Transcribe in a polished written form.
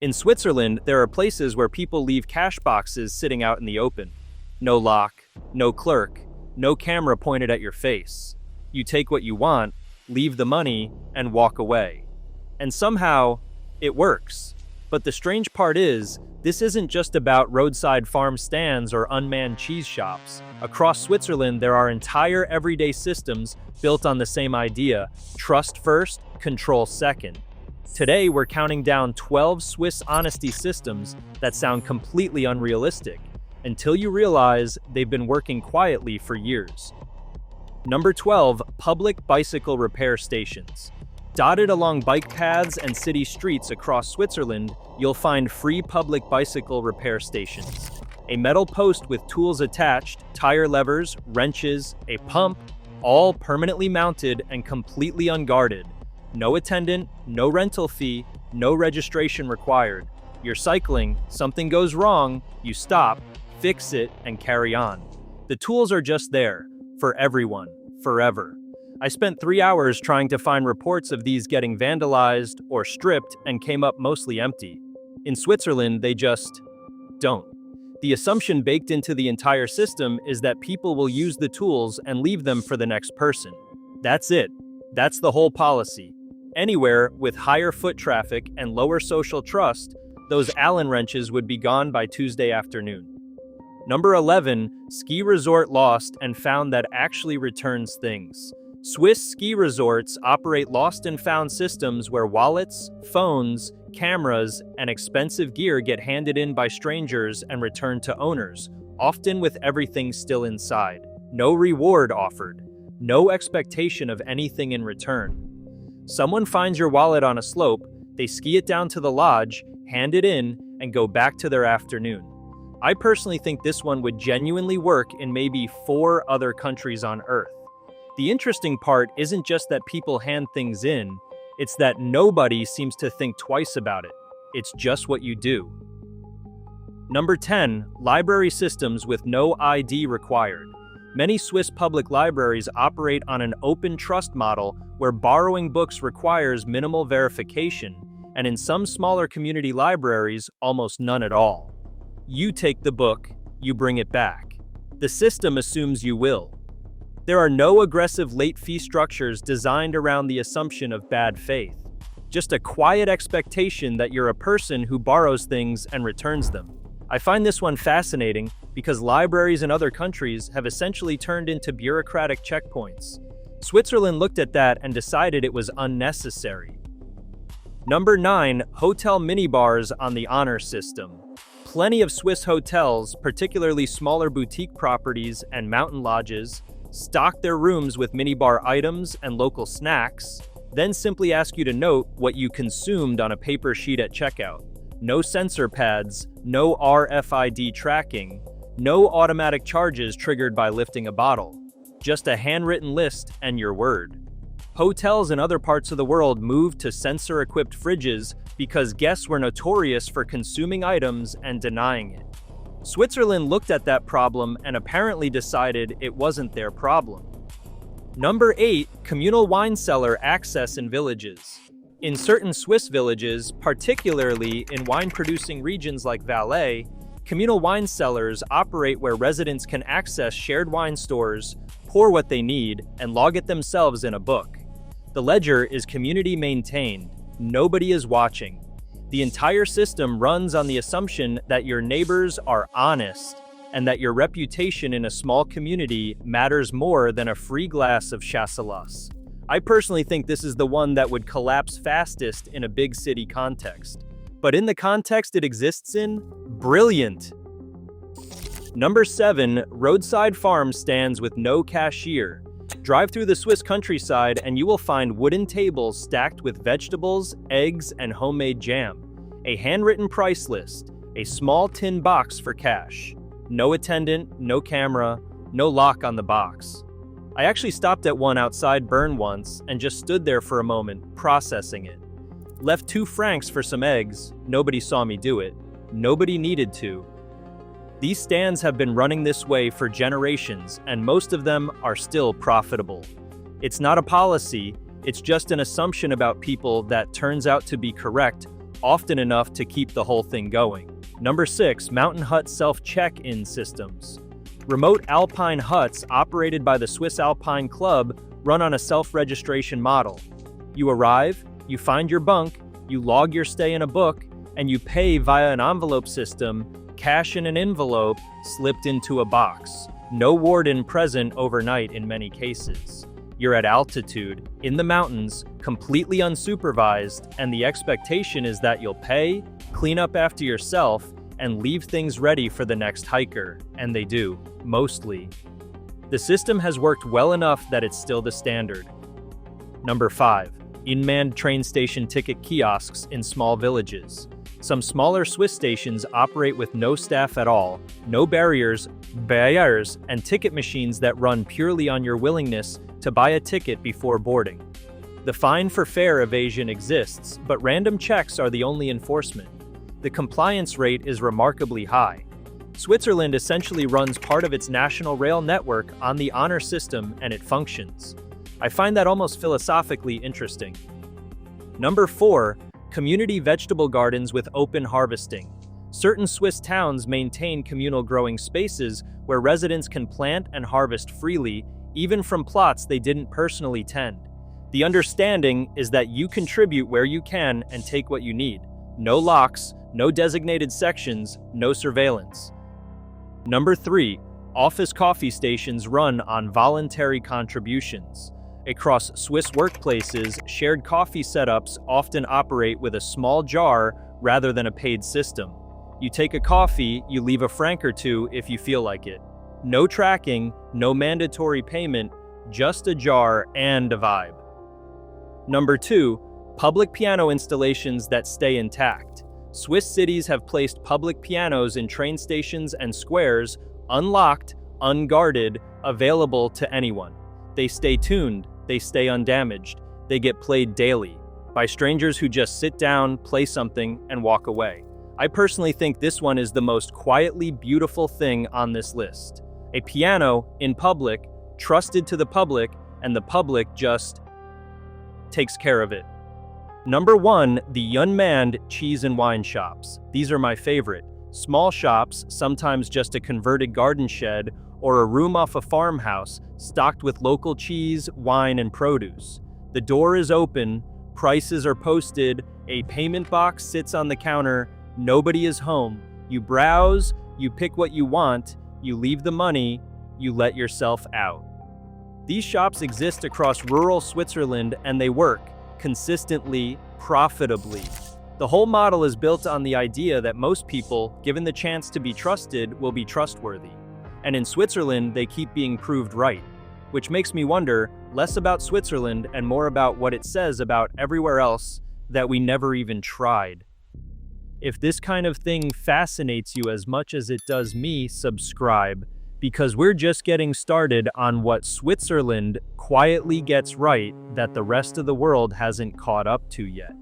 In Switzerland, there are places where people leave cash boxes sitting out in the open. No lock, no clerk, no camera pointed at your face. You take what you want, leave the money, and walk away. And somehow, it works. But the strange part is, this isn't just about roadside farm stands or unmanned cheese shops. Across Switzerland, there are entire everyday systems built on the same idea: trust first, control second. Today, we're counting down 12 Swiss honesty systems that sound completely unrealistic, until you realize they've been working quietly for years. Number 12, public bicycle repair stations. Dotted along bike paths and city streets across Switzerland, you'll find free public bicycle repair stations. A metal post with tools attached, tire levers, wrenches, a pump, all permanently mounted and completely unguarded. No attendant, no rental fee, no registration required. You're cycling, something goes wrong, you stop, fix it, and carry on. The tools are just there, for everyone, forever. I spent 3 hours trying to find reports of these getting vandalized or stripped and came up mostly empty. In Switzerland, they just don't. The assumption baked into the entire system is that people will use the tools and leave them for the next person. That's it. That's the whole policy. Anywhere with higher foot traffic and lower social trust, those Allen wrenches would be gone by Tuesday afternoon. Number 11, ski resort lost and found that actually returns things. Swiss ski resorts operate lost and found systems where wallets, phones, cameras, and expensive gear get handed in by strangers and returned to owners, often with everything still inside. No reward offered. No expectation of anything in return. Someone finds your wallet on a slope, they ski it down to the lodge, hand it in, and go back to their afternoon. I personally think this one would genuinely work in maybe 4 other countries on Earth. The interesting part isn't just that people hand things in, it's that nobody seems to think twice about it. It's just what you do. Number 10, library systems with no ID required. Many Swiss public libraries operate on an open trust model where borrowing books requires minimal verification, and in some smaller community libraries, almost none at all. You take the book, you bring it back. The system assumes you will. There are no aggressive late fee structures designed around the assumption of bad faith. Just a quiet expectation that you're a person who borrows things and returns them. I find this one fascinating because libraries in other countries have essentially turned into bureaucratic checkpoints. Switzerland looked at that and decided it was unnecessary. Number 9, hotel minibars on the honor system. Plenty of Swiss hotels, particularly smaller boutique properties and mountain lodges, stock their rooms with minibar items and local snacks, then simply ask you to note what you consumed on a paper sheet at checkout. No sensor pads, no RFID tracking, no automatic charges triggered by lifting a bottle. Just a handwritten list and your word. Hotels in other parts of the world moved to sensor-equipped fridges because guests were notorious for consuming items and denying it. Switzerland looked at that problem and apparently decided it wasn't their problem. Number 8, communal wine cellar access in villages. In certain Swiss villages, particularly in wine-producing regions like Valais, communal wine cellars operate where residents can access shared wine stores, pour what they need, and log it themselves in a book. The ledger is community-maintained. Nobody is watching. The entire system runs on the assumption that your neighbors are honest and that your reputation in a small community matters more than a free glass of chasselas. I personally think this is the one that would collapse fastest in a big city context. But in the context it exists in, brilliant! Number 7, roadside farm stands with no cashier. Drive through the Swiss countryside and you will find wooden tables stacked with vegetables, eggs, and homemade jam. A handwritten price list, a small tin box for cash. No attendant, no camera, no lock on the box. I actually stopped at one outside Bern once and just stood there for a moment, processing it. Left 2 francs for some eggs. Nobody saw me do it. Nobody needed to. These stands have been running this way for generations, and most of them are still profitable. It's not a policy, it's just an assumption about people that turns out to be correct often enough to keep the whole thing going. Number 6, mountain hut self-check-in systems. Remote alpine huts operated by the Swiss Alpine Club run on a self-registration model. You arrive, you find your bunk, you log your stay in a book, and you pay via an envelope system, cash in an envelope slipped into a box. No warden present overnight in many cases. You're at altitude, in the mountains, completely unsupervised, and the expectation is that you'll pay, clean up after yourself, and leave things ready for the next hiker. And they do, mostly. The system has worked well enough that it's still the standard. Number 5. Unmanned train station ticket kiosks in small villages. Some smaller Swiss stations operate with no staff at all, no barriers, and ticket machines that run purely on your willingness to buy a ticket before boarding. The fine for fare evasion exists, but random checks are the only enforcement. The compliance rate is remarkably high. Switzerland essentially runs part of its national rail network on the honor system, and it functions. I find that almost philosophically interesting. Number 4. Community vegetable gardens with open harvesting. Certain Swiss towns maintain communal growing spaces where residents can plant and harvest freely, even from plots they didn't personally tend. The understanding is that you contribute where you can and take what you need. No locks, no designated sections, no surveillance. Number 3. Office coffee stations run on voluntary contributions. Across Swiss workplaces, shared coffee setups often operate with a small jar rather than a paid system. You take a coffee, you leave a franc or two if you feel like it. No tracking, no mandatory payment, just a jar and a vibe. Number 2. Public piano installations that stay intact. Swiss cities have placed public pianos in train stations and squares, unlocked, unguarded, available to anyone. They stay tuned, they stay undamaged, they get played daily, by strangers who just sit down, play something, and walk away. I personally think this one is the most quietly beautiful thing on this list. A piano, in public, trusted to the public, and the public just takes care of it. Number 1, the Unmanned cheese and wine shops. These are my favorite. Small shops, sometimes just a converted garden shed, or a room off a farmhouse, stocked with local cheese, wine, and produce. The door is open, prices are posted, a payment box sits on the counter, nobody is home. You browse, you pick what you want, you leave the money, you let yourself out. These shops exist across rural Switzerland and they work consistently, profitably. The whole model is built on the idea that most people, given the chance to be trusted, will be trustworthy. And in Switzerland, they keep being proved right, which makes me wonder less about Switzerland and more about what it says about everywhere else that we never even tried. If this kind of thing fascinates you as much as it does me, subscribe, because we're just getting started on what Switzerland quietly gets right that the rest of the world hasn't caught up to yet.